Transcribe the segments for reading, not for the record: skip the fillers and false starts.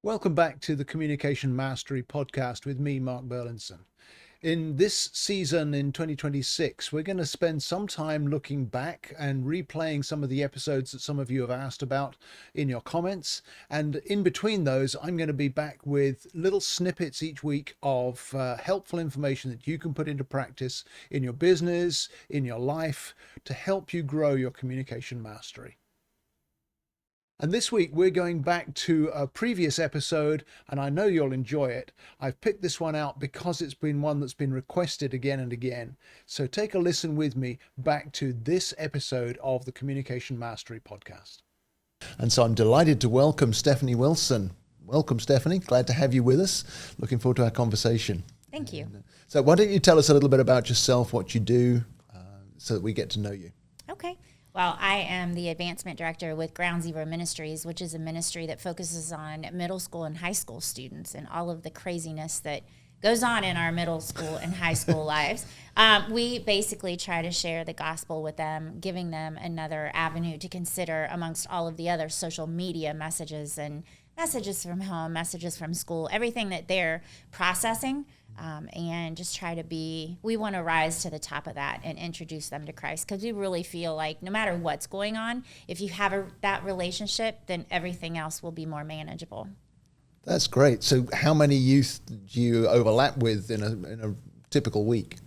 Welcome back to the Communication Mastery Podcast with me, Mark Burlinson. In this season in 2026, we're going to spend some time looking back and replaying some of the episodes that some of you have asked about in your comments. And in between those, I'm going to be back with little snippets each week of helpful information that you can put into practice in your business, in your life, to help you grow your communication mastery. And this week we're going back to a previous episode, and I know you'll enjoy it. I've picked this one out because it's been one that's been requested again and again. So take a listen with me back to this episode of the Communication Mastery Podcast. And so I'm delighted to welcome Stephanie Wilson. Welcome, Stephanie. Glad to have you with us. Looking forward to our conversation. Thank you. So why don't you tell us a little bit about yourself, what you do, so that we get to know you. Okay. Well, I am the advancement director with Ground Zero Ministries, which is a ministry that focuses on middle school and high school students and all of the craziness that goes on in our middle school and high school lives. We basically try to share the gospel with them, giving them another avenue to consider amongst all of the other social media messages and messages from home, messages from school, everything that they're processing. And just we want to rise to the top of that and introduce them to Christ, because we really feel like no matter what's going on, if you have that relationship, then everything else will be more manageable. That's great. So how many youth do you overlap with in a typical week?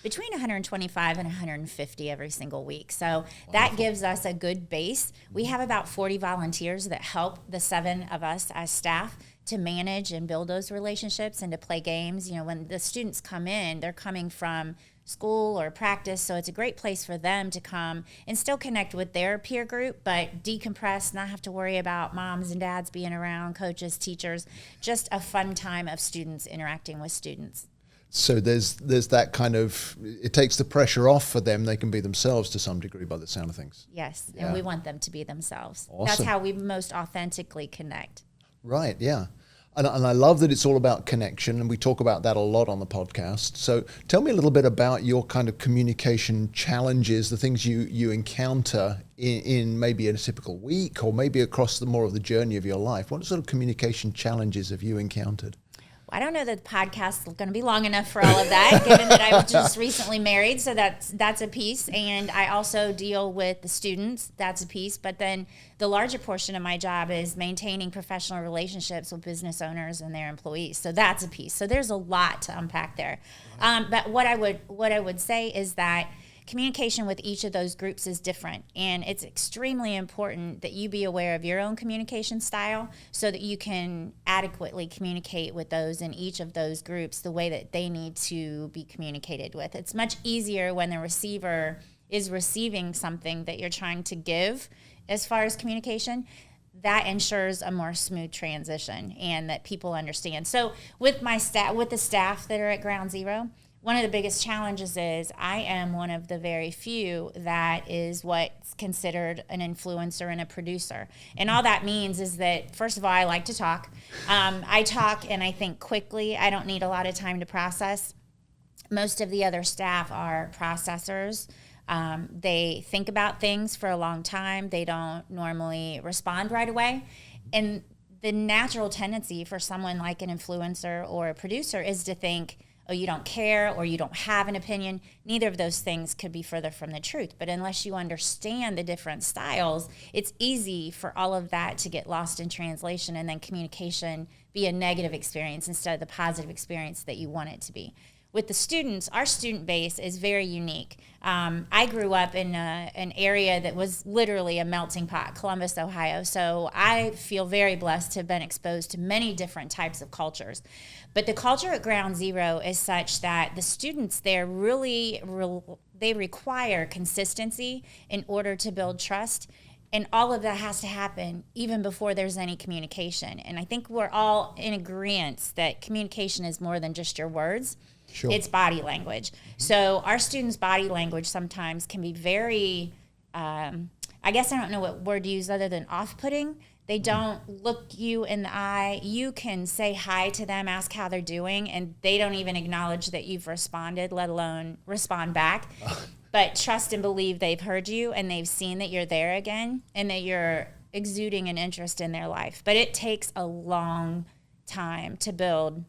Between 125 and 150 every single week. So that gives us a good base. We have about 40 volunteers that help the 7 of us as staff to manage and build those relationships and to play games. You know, when the students come in, they're coming from school or practice, so it's a great place for them to come and still connect with their peer group, but decompress, not have to worry about moms and dads being around, coaches, teachers, just a fun time of students interacting with students. So there's that kind of, it takes the pressure off for them. They can be themselves to some degree by the sound of things. Yes, Yeah. and we want them to be themselves. Awesome. That's how we most authentically connect. Right, yeah. And I love that it's all about connection, and we talk about that a lot on the podcast. So tell me a little bit about your kind of communication challenges, the things you encounter in maybe a typical week or maybe across more of the journey of your life. What sort of communication challenges have you encountered? I don't know that the podcast is going to be long enough for all of that, given that I was just recently married, so that's a piece. And I also deal with the students, that's a piece. But then the larger portion of my job is maintaining professional relationships with business owners and their employees. So that's a piece. So there's a lot to unpack there. But what I would say is that communication with each of those groups is different, and it's extremely important that you be aware of your own communication style so that you can adequately communicate with those in each of those groups the way that they need to be communicated with. It's much easier when the receiver is receiving something that you're trying to give as far as communication. That ensures a more smooth transition and that people understand. So with the staff that are at Ground Zero, one of the biggest challenges is I am one of the very few that is what's considered an influencer and a producer. And all that means is that, first of all, I like to talk. I talk and I think quickly. I don't need a lot of time to process. Most of the other staff are processors. They think about things for a long time. They don't normally respond right away. And the natural tendency for someone like an influencer or a producer is to think, oh, you don't care or you don't have an opinion. Neither of those things could be further from the truth. But unless you understand the different styles, it's easy for all of that to get lost in translation and then communication be a negative experience instead of the positive experience that you want it to be. With the students, our student base is very unique. I grew up in an area that was literally a melting pot, Columbus, Ohio. So I feel very blessed to have been exposed to many different types of cultures. But the culture at Ground Zero is such that the students there they require consistency in order to build trust. And all of that has to happen even before there's any communication. And I think we're all in agreement that communication is more than just your words. Sure. It's body language. So our students' body language sometimes can be very, I guess I don't know what word to use other than off-putting. They don't look you in the eye. You can say hi to them, ask how they're doing, and they don't even acknowledge that you've responded, let alone respond back. But trust and believe they've heard you and they've seen that you're there again and that you're exuding an interest in their life. But it takes a long time to build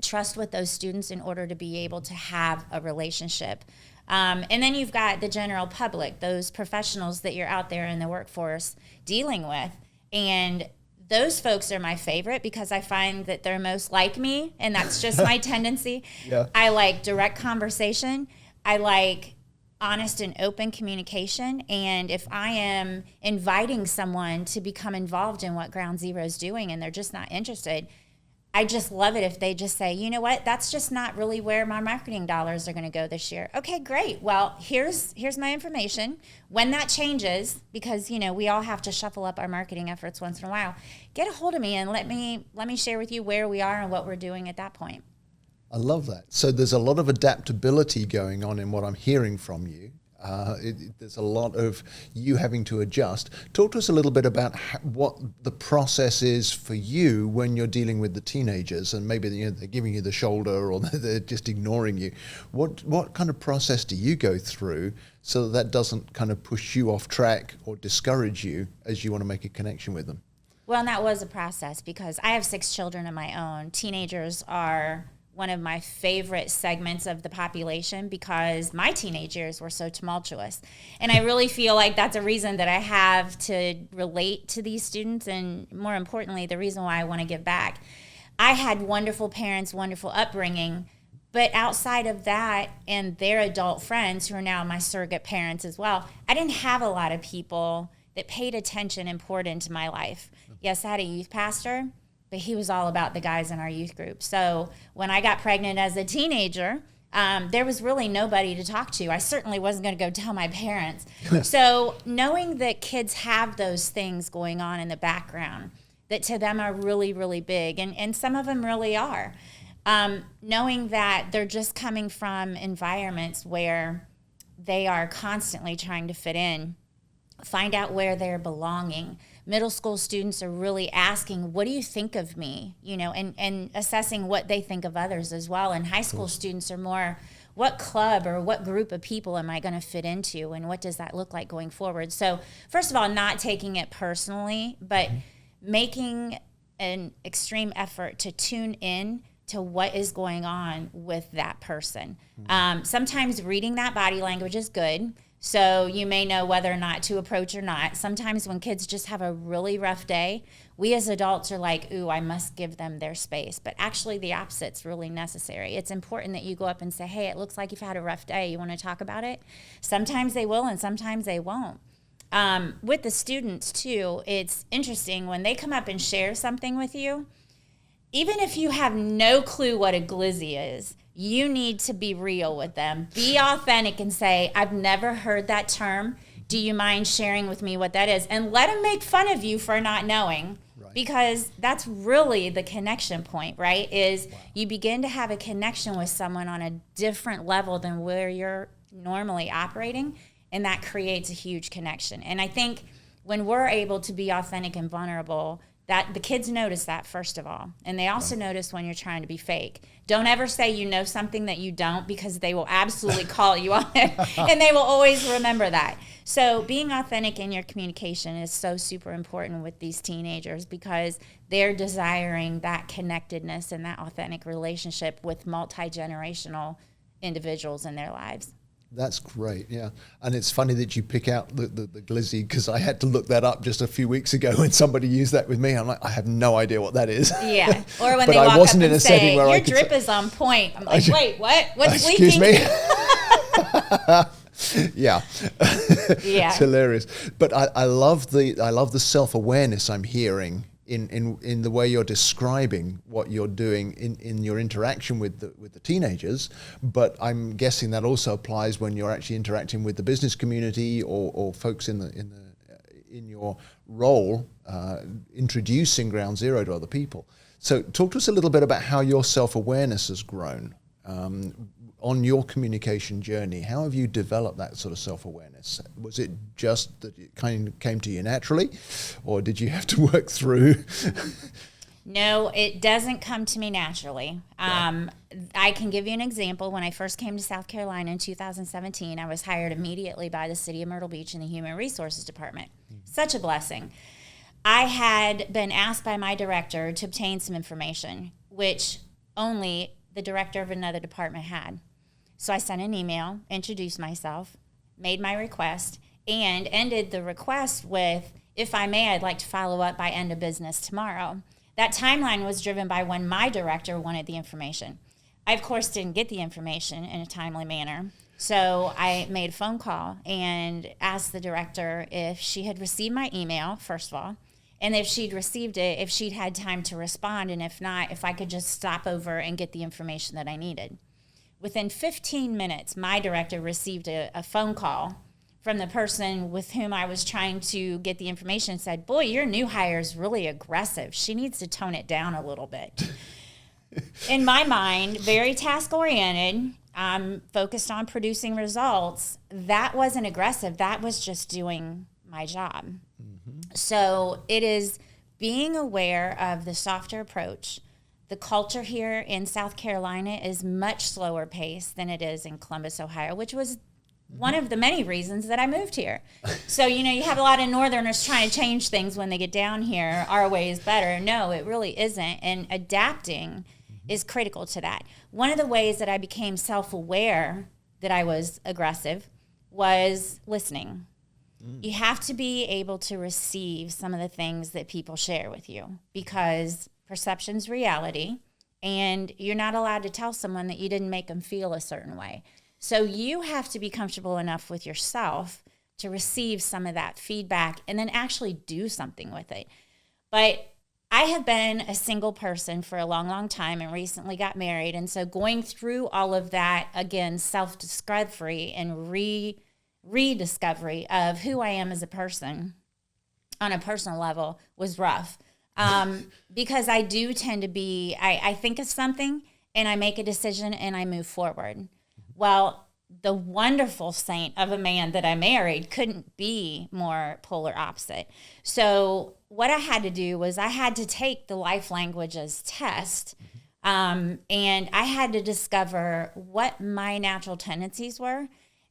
trust with those students in order to be able to have a relationship. And then you've got the general public, those professionals that you're out there in the workforce dealing with. And those folks are my favorite because I find that they're most like me, and that's just my tendency. Yeah. I like direct conversation. I like honest and open communication. And if I am inviting someone to become involved in what Ground Zero is doing and they're just not interested, I just love it if they just say, you know what, that's just not really where my marketing dollars are going to go this year. Okay, great. Well, here's my information. When that changes, because, you know, we all have to shuffle up our marketing efforts once in a while, get a hold of me and let me share with you where we are and what we're doing at that point. I love that. So there's a lot of adaptability going on in what I'm hearing from you. There's a lot of you having to adjust. Talk to us a little bit about what the process is for you when you're dealing with the teenagers, and maybe they're giving you the shoulder or they're just ignoring you. What kind of process do you go through so that doesn't kind of push you off track or discourage you as you want to make a connection with them? Well, and that was a process because I have 6 children of my own. Teenagers are one of my favorite segments of the population because my teenage years were so tumultuous. And I really feel like that's a reason that I have to relate to these students, and more importantly, the reason why I want to give back. I had wonderful parents, wonderful upbringing, but outside of that and their adult friends who are now my surrogate parents as well, I didn't have a lot of people that paid attention and poured into my life. Yes, I had a youth pastor, but he was all about the guys in our youth group. So when I got pregnant as a teenager, there was really nobody to talk to. I certainly wasn't going to go tell my parents. So knowing that kids have those things going on in the background that to them are really, really big, and some of them really are, knowing that they're just coming from environments where they are constantly trying to fit in, find out where they're belonging. Middle school students are really asking, what do you think of me? You know, and assessing what they think of others as well. And high school students are more, what club or what group of people am I going to fit into? And what does that look like going forward? So first of all, not taking it personally, but making an extreme effort to tune in to what is going on with that person. Sometimes reading that body language is good. So you may know whether or not to approach or not. Sometimes when kids just have a really rough day, we as adults are like, ooh, I must give them their space. But actually the opposite's really necessary. It's important that you go up and say, hey, it looks like you've had a rough day. You want to talk about it? Sometimes they will and sometimes they won't. With the students too, it's interesting when they come up and share something with you, even if you have no clue what a glizzy is, you need to be real with them. Be authentic and say, I've never heard that term. Do you mind sharing with me what that is? And let them make fun of you for not knowing. Right. Because that's really the connection point, right? Is you begin to have a connection with someone on a different level than where you're normally operating, and that creates a huge connection. And I think when we're able to be authentic and vulnerable, that the kids notice that first of all, and they also notice when you're trying to be fake. Don't ever say you know something that you don't, because they will absolutely call you on it, and they will always remember that. So being authentic in your communication is so super important with these teenagers because they're desiring that connectedness and that authentic relationship with multi-generational individuals in their lives. That's great, yeah. And it's funny that you pick out the glizzy, because I had to look that up just a few weeks ago when somebody used that with me. I'm like, I have no idea what that is. Yeah, or when they walk up and say, your drip is on point. I'm like, wait, what? What's leaking? Excuse me? Yeah. Yeah. It's hilarious. But I love the self-awareness I'm hearing in the way you're describing what you're doing in your interaction with the teenagers, but I'm guessing that also applies when you're actually interacting with the business community or folks in your role, introducing Ground Zero to other people. So talk to us a little bit about how your self-awareness has grown on your communication journey. How have you developed that sort of self-awareness? Was it just that it kind of came to you naturally, or did you have to work through? No, it doesn't come to me naturally. I can give you an example. When I first came to South Carolina in 2017, I was hired immediately by the city of Myrtle Beach in the Human Resources Department. Such a blessing. I had been asked by my director to obtain some information, which only the director of another department had. So I sent an email, introduced myself, made my request, and ended the request with, if I may, I'd like to follow up by end of business tomorrow. That timeline was driven by when my director wanted the information. I, of course, didn't get the information in a timely manner. So I made a phone call and asked the director if she had received my email, first of all, and if she'd received it, if she'd had time to respond, and if not, if I could just stop over and get the information that I needed. Within 15 minutes, my director received a phone call from the person with whom I was trying to get the information and said, boy, your new hire is really aggressive. She needs to tone it down a little bit. In my mind, very task-oriented, focused on producing results. That wasn't aggressive. That was just doing my job. So it is being aware of the softer approach. The culture here in South Carolina is much slower paced than it is in Columbus, Ohio, which was one of the many reasons that I moved here. So, you have a lot of Northerners trying to change things when they get down here. Our way is better. No, it really isn't. And adapting is critical to that. One of the ways that I became self-aware that I was aggressive was listening. You have to be able to receive some of the things that people share with you, because perception's reality, and you're not allowed to tell someone that you didn't make them feel a certain way. So you have to be comfortable enough with yourself to receive some of that feedback and then actually do something with it. But I have been a single person for a long, long time and recently got married. And so going through all of that, again, self-discovery and rediscovery of who I am as a person on a personal level was rough. Because I do tend to be, I think of something and I make a decision and I move forward. Well, the wonderful saint of a man that I married couldn't be more polar opposite. So what I had to do was I had to take the life languages test, and I had to discover what my natural tendencies were,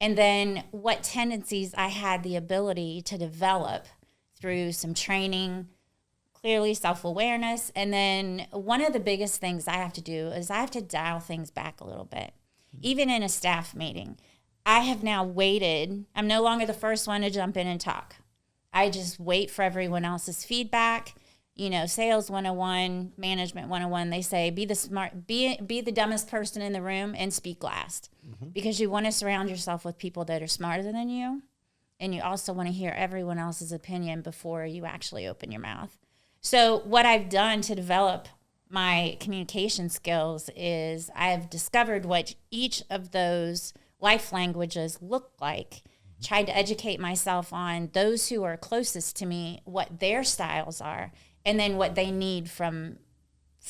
and then what tendencies I had the ability to develop through some training, clearly self-awareness. And then one of the biggest things I have to do is I have to dial things back a little bit. Even in a staff meeting, I have now waited. I'm no longer the first one to jump in and talk. I just wait for everyone else's feedback. Sales 101, management 101, they say be the dumbest person in the room and speak last. Because you want to surround yourself with people that are smarter than you, and you also want to hear everyone else's opinion before you actually open your mouth. So what I've done to develop my communication skills is I've discovered what each of those life languages look like, tried to educate myself on those who are closest to me, what their styles are, and then what they need from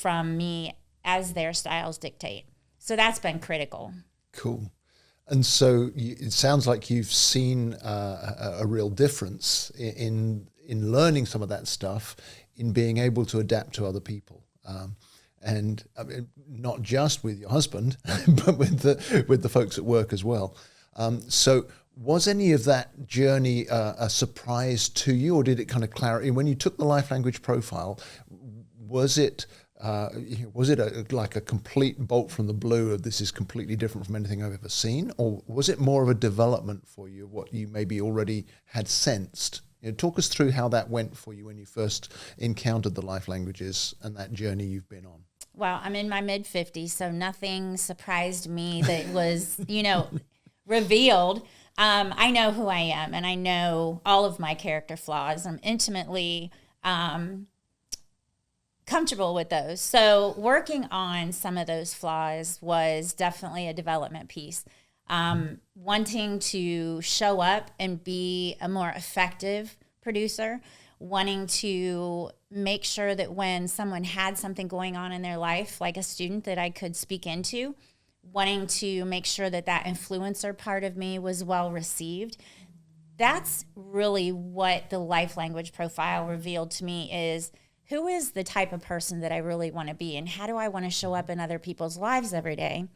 me as their styles dictate. So that's been critical. Cool. And so it sounds like you've seen a real difference in learning some of that stuff, in being able to adapt to other people. And I mean, not just with your husband, but with the folks at work as well. So was any of that journey a surprise to you, or did it kind of clarify? When you took the life language profile, was it like a complete bolt from the blue of this is completely different from anything I've ever seen? Or was it more of a development for you, what you maybe already had sensed? Talk us through how that went for you when you first encountered the life languages and that journey you've been on. Well, I'm in my mid-50s, so nothing surprised me that was, revealed. I know who I am, and I know all of my character flaws. I'm intimately comfortable with those. So working on some of those flaws was definitely a development piece. Wanting to show up and be a more effective producer, wanting to make sure that when someone had something going on in their life, like a student that I could speak into, wanting to make sure that that influencer part of me was well received. That's really what the life language profile revealed to me, is who is the type of person that I really want to be, and how do I want to show up in other people's lives every day?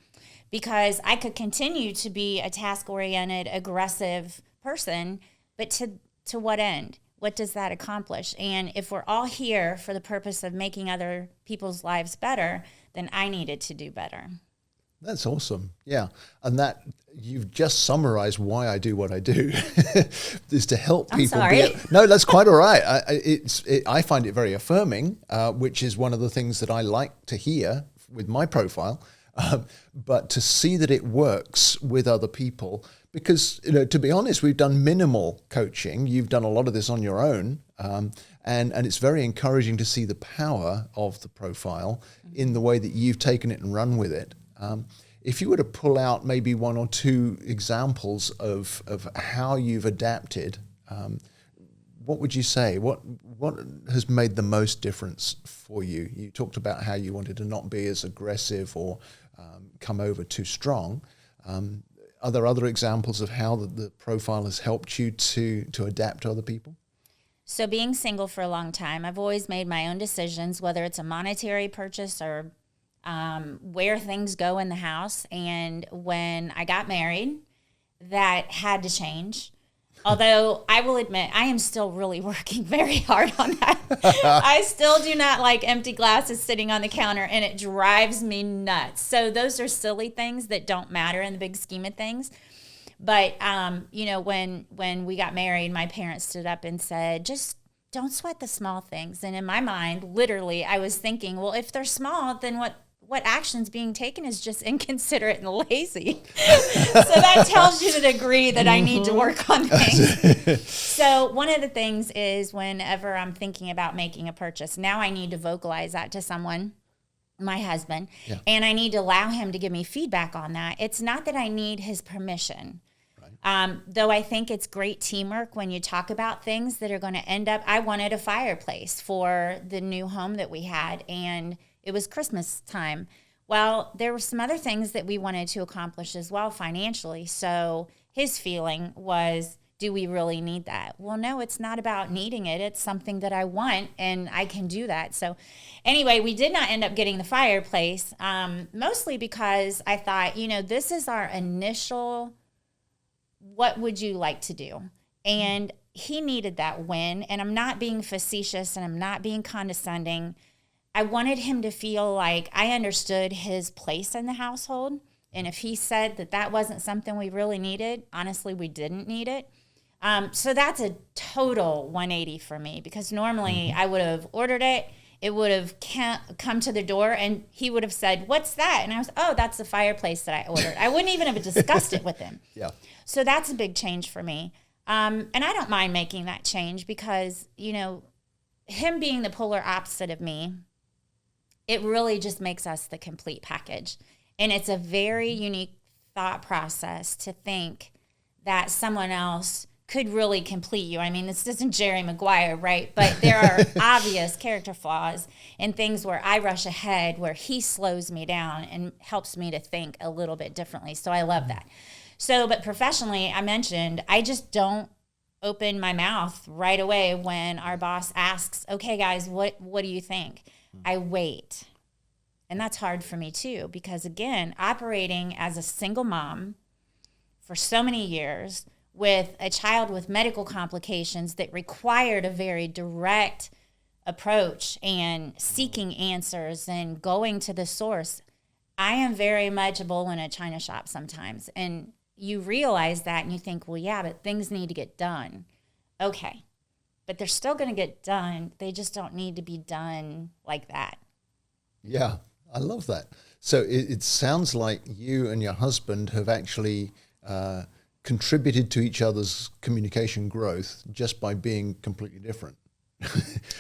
Because I could continue to be a task-oriented, aggressive person, but to what end? what does that accomplish? And if we're all here for the purpose of making other people's lives better, then I needed to do better. That's awesome. Yeah. And that you've just summarized why I do what I do is to help people. I'm sorry. No, that's quite all right. I find it very affirming, which is one of the things that I like to hear with my profile. But to see that it works with other people, because, to be honest, we've done minimal coaching. You've done a lot of this on your own. And it's very encouraging to see the power of the profile in the way that you've taken it and run with it. If you were to pull out maybe one or two examples of how you've adapted, what would you say? What has made the most difference for you? You talked about how you wanted to not be as aggressive or come over too strong. Are there other examples of how the profile has helped you to adapt to other people? So being single for a long time, I've always made my own decisions, whether it's a monetary purchase or where things go in the house. And when I got married, that had to change. Although I will admit, I am still really working very hard on that. I still do not like empty glasses sitting on the counter, and it drives me nuts. So those are silly things that don't matter in the big scheme of things. But, when we got married, my parents stood up and said, just don't sweat the small things. And in my mind, literally, I was thinking, well, if they're small, then what action's being taken is just inconsiderate and lazy. So that tells you the degree that I need to work on things. So one of the things is whenever I'm thinking about making a purchase, now I need to vocalize that to someone, my husband, and I need to allow him to give me feedback on that. It's not that I need his permission. Though I think it's great teamwork when you talk about things that are going to end up. I wanted a fireplace for the new home that we had, and it was Christmas time. Well, there were some other things that we wanted to accomplish as well financially. So his feeling was, do we really need that? Well, no, it's not about needing it. It's something that I want, and I can do that. So anyway, we did not end up getting the fireplace, mostly because I thought, this is our initial, what would you like to do? And he needed that win. And I'm not being facetious and I'm not being condescending. I wanted him to feel like I understood his place in the household. And if he said that wasn't something we really needed, honestly, we didn't need it. So that's a total 180 for me, because normally I would have ordered it. It would have come to the door and he would have said, what's that? And I was, oh, that's the fireplace that I ordered. I wouldn't even have discussed it with him. Yeah. So that's a big change for me. And I don't mind making that change because, him being the polar opposite of me, it really just makes us the complete package. And it's a very unique thought process to think that someone else could really complete you. I mean, this isn't Jerry Maguire, right? But there are obvious character flaws and things where I rush ahead, where he slows me down and helps me to think a little bit differently. So I love that. So, but professionally, I mentioned, I just don't open my mouth right away when our boss asks, okay, guys, what do you think? I wait. And that's hard for me too, because again, operating as a single mom for so many years with a child with medical complications that required a very direct approach and seeking answers and going to the source, I am very much a bull in a china shop sometimes. And you realize that and you think, well, yeah, but things need to get done. Okay. But they're still going to get done. They just don't need to be done like that. Yeah, I love that. So it sounds like you and your husband have actually contributed to each other's communication growth just by being completely different.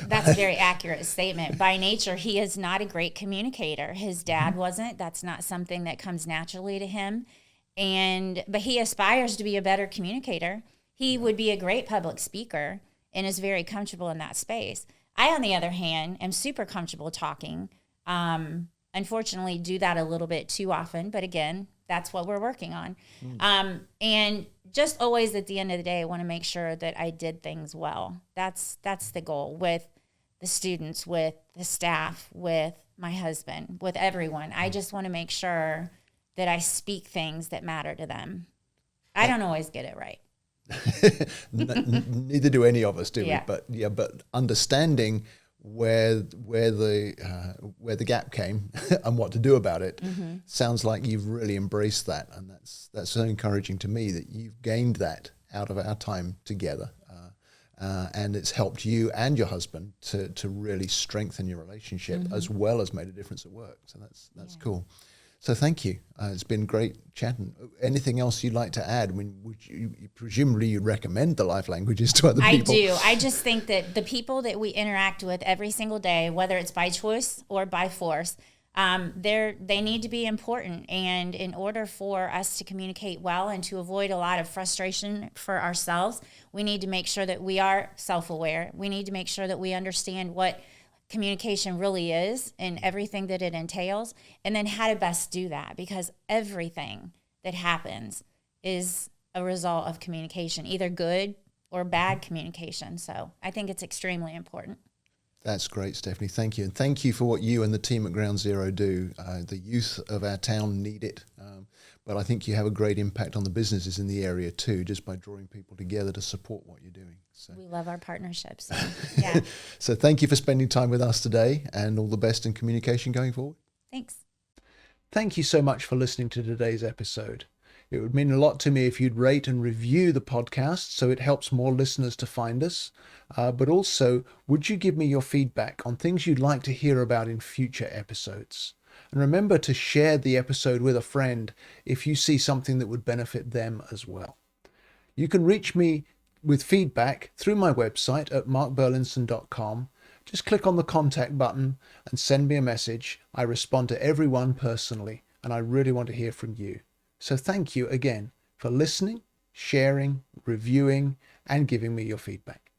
That's a very accurate statement. By nature, he is not a great communicator. His dad wasn't. That's not something that comes naturally to him. But he aspires to be a better communicator. He would be a great public speaker and is very comfortable in that space. I, on the other hand, am super comfortable talking. Unfortunately, do that a little bit too often. But again, that's what we're working on. And just always at the end of the day, I want to make sure that I did things well. That's the goal with the students, with the staff, with my husband, with everyone. I just want to make sure that I speak things that matter to them. I don't always get it right. Neither do any of us, do Yeah. we? But understanding where the gap came and what to do about it sounds like you've really embraced that, and that's so encouraging to me that you've gained that out of our time together, and it's helped you and your husband to really strengthen your relationship as well as made a difference at work. So that's cool. So thank you. It's been great chatting. Anything else you'd like to add? I mean, presumably you'd recommend the life languages to other people. I do. I just think that the people that we interact with every single day, whether it's by choice or by force, they need to be important. And in order for us to communicate well and to avoid a lot of frustration for ourselves, we need to make sure that we are self-aware. We need to make sure that we understand what communication really is and everything that it entails, and then how to best do that, because everything that happens is a result of communication, either good or bad communication. So I think it's extremely important. That's great, Stephanie. Thank you. And thank you for what you and the team at Ground Zero do. The youth of our town need it. But I think you have a great impact on the businesses in the area too, just by drawing people together to support what you're doing. So. We love our partnerships. So, yeah. So thank you for spending time with us today, and all the best in communication going forward. Thanks. Thank you so much for listening to today's episode. It would mean a lot to me if you'd rate and review the podcast so it helps more listeners to find us. But also, would you give me your feedback on things you'd like to hear about in future episodes? And remember to share the episode with a friend if you see something that would benefit them as well. You can reach me with feedback through my website at markburlinson.com. Just click on the contact button and send me a message. I respond to everyone personally, and I really want to hear from you. So thank you again for listening, sharing, reviewing, and giving me your feedback.